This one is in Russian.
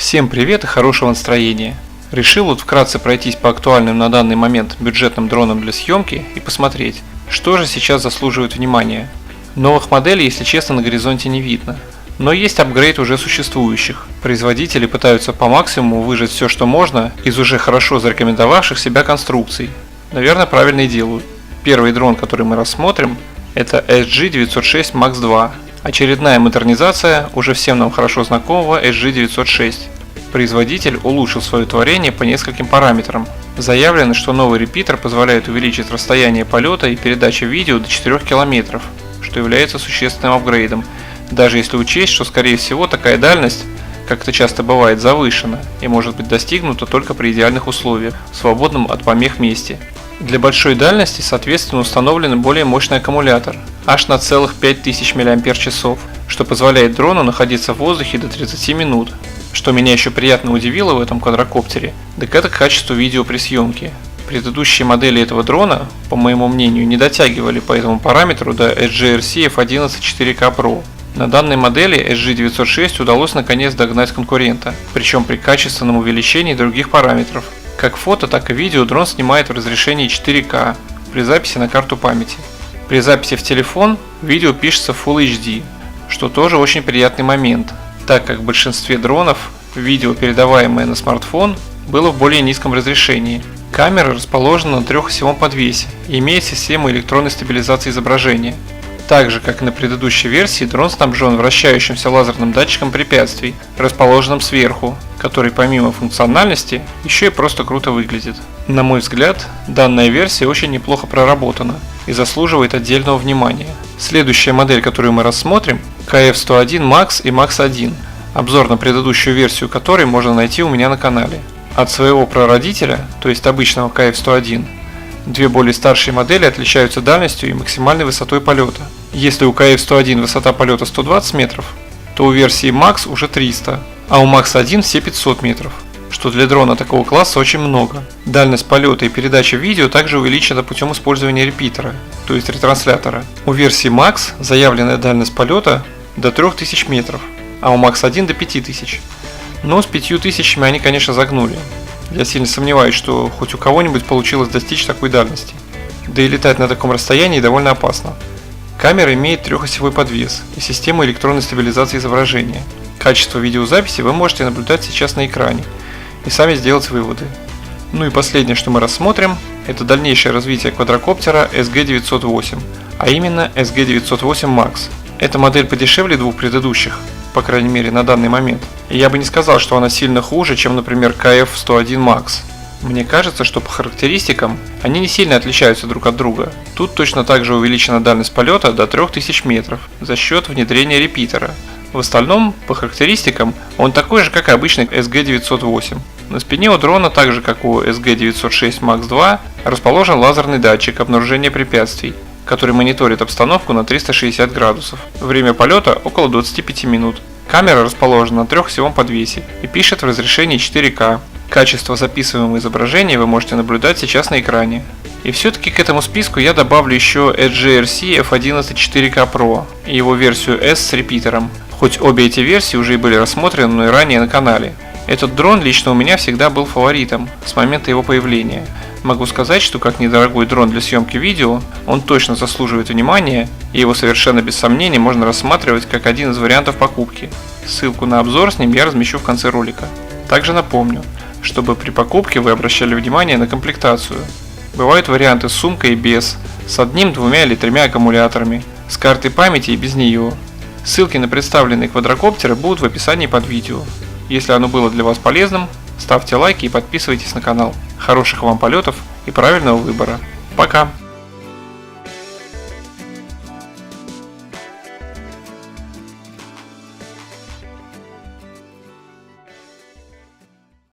Всем привет и хорошего настроения! Решил вот вкратце пройтись по актуальным на данный момент бюджетным дронам для съемки и посмотреть, что же сейчас заслуживает внимания. Новых моделей, если честно, на горизонте не видно, но есть апгрейд уже существующих. Производители пытаются по максимуму выжать все, что можно из уже хорошо зарекомендовавших себя конструкций. Наверное, правильно и делают. Первый дрон, который мы рассмотрим, это SG906 Max II. Очередная модернизация уже всем нам хорошо знакомого SG906. Производитель улучшил свое творение по нескольким параметрам. Заявлено, что новый репитер позволяет увеличить расстояние полета и передачи видео до 4 км, что является существенным апгрейдом, даже если учесть, что скорее всего такая дальность, как это часто бывает, завышена и может быть достигнута только при идеальных условиях, в свободном от помех месте. Для большой дальности, соответственно, установлен более мощный аккумулятор, аж на целых 5000 мАч, что позволяет дрону находиться в воздухе до 30 минут. Что меня еще приятно удивило в этом квадрокоптере, так это качество видео при съемке. Предыдущие модели этого дрона, по моему мнению, не дотягивали по этому параметру до SGRC F11 4K Pro. На данной модели SG906 удалось наконец догнать конкурента, причем при качественном увеличении других параметров. Как фото, так и видео дрон снимает в разрешении 4К при записи на карту памяти. При записи в телефон видео пишется в Full HD, что тоже очень приятный момент, так как в большинстве дронов видео, передаваемое на смартфон, было в более низком разрешении. Камера расположена на трехосевом подвесе и имеет систему электронной стабилизации изображения. Так же, как и на предыдущей версии, дрон снабжен вращающимся лазерным датчиком препятствий, расположенным сверху, который помимо функциональности еще и просто круто выглядит. На мой взгляд, данная версия очень неплохо проработана и заслуживает отдельного внимания. Следующая модель, которую мы рассмотрим, KF101 Max и Max 1, обзор на предыдущую версию которой можно найти у меня на канале. От своего прародителя, то есть обычного KF101, две более старшие модели отличаются дальностью и максимальной высотой полета. Если у KF101 высота полета 120 метров, то у версии Max уже 300, а у Max 1 все 500 метров, что для дрона такого класса очень много. Дальность полета и передача видео также увеличена путем использования репитера, то есть ретранслятора. У версии Max заявленная дальность полета до 3000 метров, а у Max 1 до 5000. Но с 5000 они, конечно, загнули. Я сильно сомневаюсь, что хоть у кого-нибудь получилось достичь такой дальности. Да и летать на таком расстоянии довольно опасно. Камера имеет трехосевой подвес и систему электронной стабилизации изображения. Качество видеозаписи вы можете наблюдать сейчас на экране и сами сделать выводы. Ну и последнее, что мы рассмотрим, это дальнейшее развитие квадрокоптера SG908, а именно SG908 Max. Эта модель подешевле двух предыдущих, по крайней мере на данный момент. И я бы не сказал, что она сильно хуже, чем, например, KF101 Max. Мне кажется, что по характеристикам они не сильно отличаются друг от друга. Тут точно так же увеличена дальность полета до 3000 метров за счет внедрения репитера. В остальном, по характеристикам, он такой же, как и обычный SG908. На спине у дрона, так же как у SG906 Max II, расположен лазерный датчик обнаружения препятствий, который мониторит обстановку на 360 градусов. Время полета около 25 минут. Камера расположена на трехосевом подвесе и пишет в разрешении 4К. Качество записываемого изображения вы можете наблюдать сейчас на экране. И все-таки к этому списку я добавлю еще SGRC F11 4K Pro и его версию S с репитером, хоть обе эти версии уже и были рассмотрены мной ранее на канале. Этот дрон лично у меня всегда был фаворитом с момента его появления. Могу сказать, что как недорогой дрон для съемки видео, он точно заслуживает внимания, и его совершенно без сомнений можно рассматривать как один из вариантов покупки. Ссылку на обзор с ним я размещу в конце ролика. Также напомню, чтобы при покупке вы обращали внимание на комплектацию. Бывают варианты с сумкой и без, с одним, двумя или тремя аккумуляторами, с картой памяти и без нее. Ссылки на представленные квадрокоптеры будут в описании под видео. Если оно было для вас полезным, ставьте лайки и подписывайтесь на канал. Хороших вам полетов и правильного выбора. Пока!